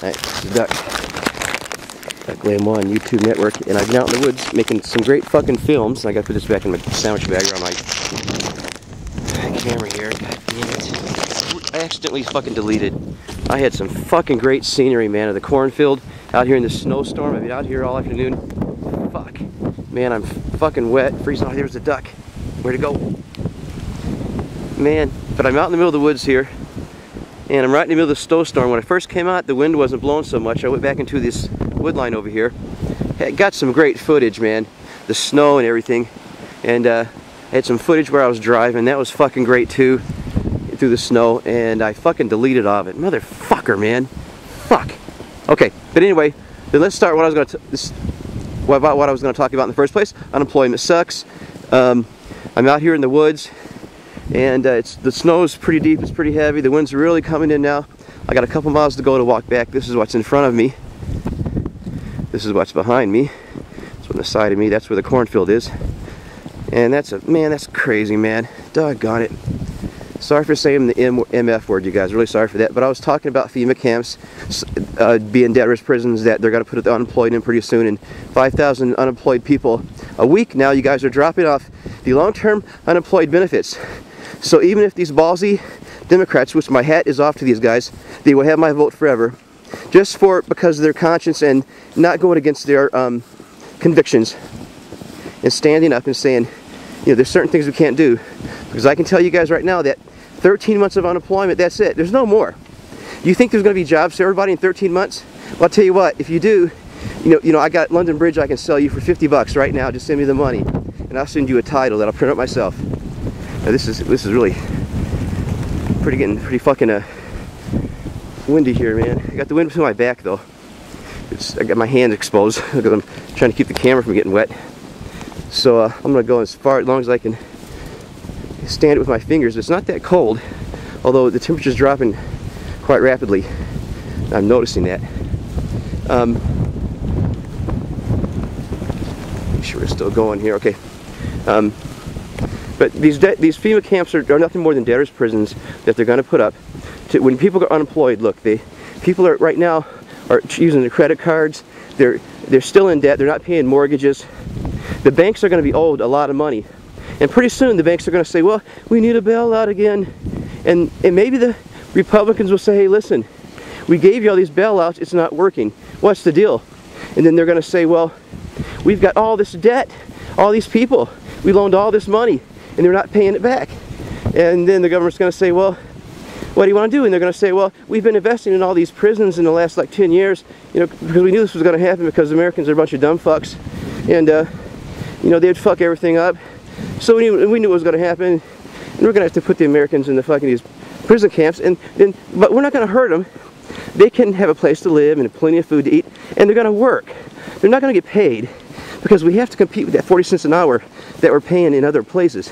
Alright, this is Duck. Duck Lamb 1 YouTube network, and I've been out in the woods making some great fucking films. I gotta put this back in my sandwich bag or on my camera here. God damn it. I accidentally fucking deleted. I had some fucking great scenery, man, of the cornfield out here in the snowstorm. I've been out here all afternoon. Fuck. Man, I'm fucking wet, freezing. Oh, there's the duck. Where'd it go? Man, but I'm out in the middle of the woods here. And I'm right in the middle of the snowstorm. When I first came out, the wind wasn't blowing so much. I went back into this wood line over here. I got some great footage, man. The snow and everything. And I had some footage where I was driving. That was fucking great too, through the snow. And I fucking deleted all of it. Motherfucker, man. Fuck. Okay, but anyway, then let's start what I was going to talk about in the first place. Unemployment sucks. I'm out here in the woods. And the snow is pretty deep, it's pretty heavy, the wind's really coming in now. I got a couple miles to go to walk back. This is what's in front of me. This is what's behind me. That's on the side of me, that's where the cornfield is. And that's crazy, man. Doggone it. Sorry for saying the MF word, you guys, really sorry for that. But I was talking about FEMA camps being debtors prisons that they're going to put the unemployed in pretty soon. And 5,000 unemployed people a week now, you guys are dropping off the long-term unemployed benefits. So even if these ballsy Democrats, which my hat is off to these guys, they will have my vote forever, just because of their conscience and not going against their convictions and standing up and saying, you know, there's certain things we can't do. Because I can tell you guys right now that 13 months of unemployment, that's it. There's no more. You think there's going to be jobs for everybody in 13 months? Well, I'll tell you what, if you do, you know, I got London Bridge I can sell you for 50 bucks right now. Just send me the money, and I'll send you a title that I'll print up myself. Now this is really getting pretty fucking windy here, man. I got the wind between my back though. I got my hand exposed because I'm trying to keep the camera from getting wet. So I'm gonna go as long as I can stand it with my fingers. It's not that cold, although the temperature's dropping quite rapidly. I'm noticing that. Make sure we're still going here. Okay. But these FEMA camps are nothing more than debtors' prisons that they're going to put up to, when people are unemployed. Look, people are right now are using their credit cards. They're still in debt. They're not paying mortgages. The banks are going to be owed a lot of money, and pretty soon the banks are going to say, "Well, we need a bailout again," and maybe the Republicans will say, "Hey, listen, we gave you all these bailouts. It's not working. What's the deal?" And then they're going to say, "Well, we've got all this debt, all these people. We loaned all this money, and they're not paying it back." And then the government's going to say, "Well, what do you want to do?" And they're going to say, "Well, we've been investing in all these prisons in the last like 10 years, you know, because we knew this was going to happen because Americans are a bunch of dumb fucks, and you know, they'd fuck everything up. So we knew it was going to happen, and we're going to have to put the Americans in the fucking these prison camps, but we're not going to hurt them. They can have a place to live and plenty of food to eat, and they're going to work. They're not going to get paid because we have to compete with that 40 cents an hour that we're paying in other places.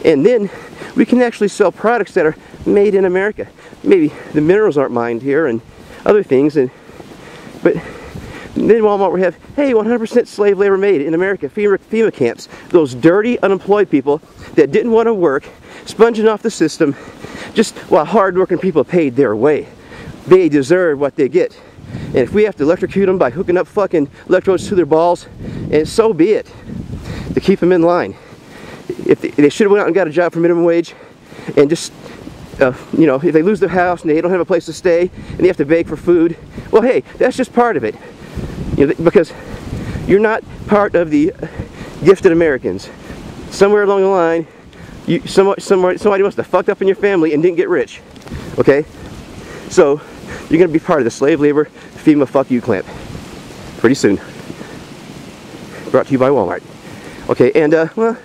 And then we can actually sell products that are made in America. Maybe the minerals aren't mined here and other things, but then Walmart will have, hey, 100% slave labor made in America, FEMA camps. Those dirty, unemployed people that didn't want to work, sponging off the system, just while hard-working people paid their way. They deserve what they get. And if we have to electrocute them by hooking up fucking electrodes to their balls, and so be it, to keep them in line. If they should have went out and got a job for minimum wage, and just, you know, if they lose their house and they don't have a place to stay, and they have to beg for food, well, hey, that's just part of it. You know, because you're not part of the gifted Americans. Somewhere along the line, somebody must have fucked up in your family and didn't get rich. Okay? So, you're going to be part of the slave labor FEMA fuck you clamp. Pretty soon. Brought to you by Walmart. Okay, and, well,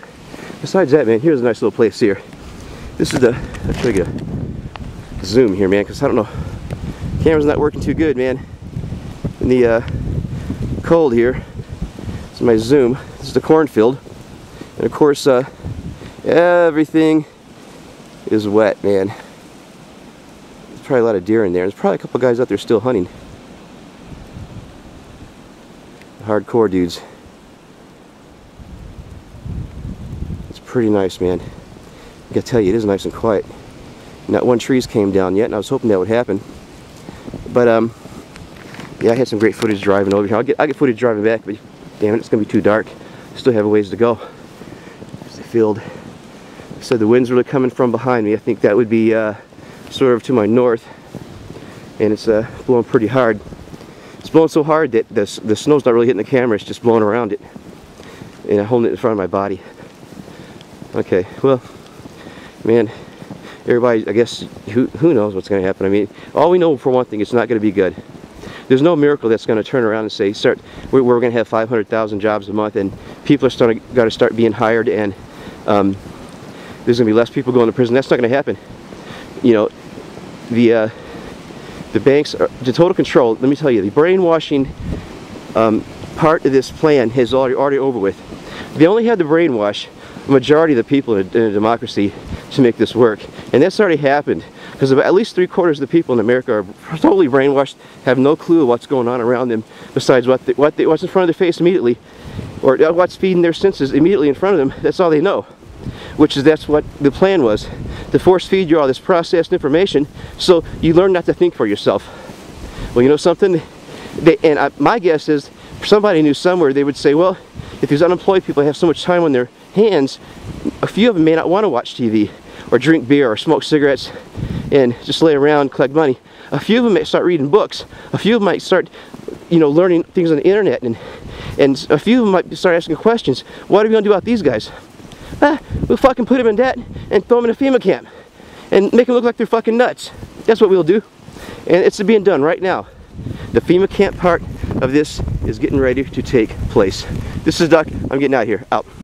besides that, man, here's a nice little place here. This is I'll try to get a zoom here, man, because I don't know. Camera's not working too good, man. In the cold here. This is my zoom. This is the cornfield. And of course, everything is wet, man. There's probably a lot of deer in there. There's probably a couple guys out there still hunting. Hardcore dudes. It's pretty nice, man. I gotta tell you, it is nice and quiet. Not one tree's came down yet, and I was hoping that would happen. But Yeah, I had some great footage driving over here. I'll get footage driving back, but damn it, it's gonna be too dark. Still have a ways to go. There's the field. So the wind's really coming from behind me. I think that would be sort of to my north, and it's blowing pretty hard. It's blowing so hard that the snow's not really hitting the camera, it's just blowing around it. And I'm holding it in front of my body. Okay, well, man, everybody, I guess, who knows what's going to happen. I mean, all we know for one thing, it's not going to be good. There's no miracle that's going to turn around and say, we're going to have 500,000 jobs a month, and people are got to start being hired, and there's going to be less people going to prison. That's not going to happen. You know, the banks are the total control. Let me tell you, the brainwashing part of this plan is already over with. They only had to brainwash the majority of the people in a democracy to make this work, and that's already happened, because at least 3/4 of the people in America are totally brainwashed, have no clue what's going on around them besides what's in front of their face immediately, or what's feeding their senses immediately in front of them. That's all they know, that's what the plan was, to force feed you all this processed information so you learn not to think for yourself. Well, you know something, my guess is somebody knew somewhere they would say, well, if these unemployed people have so much time on their hands, a few of them may not want to watch TV or drink beer or smoke cigarettes and just lay around, collect money. A few of them might start reading books. A few of them might start, you know, learning things on the internet, and a few of them might start asking questions. What are we going to do about these guys? We'll fucking put them in debt and throw them in a FEMA camp and make them look like they're fucking nuts. That's what we'll do, and it's being done right now. The FEMA camp part of this is getting ready to take place. This is Duck. I'm getting out of here. Out.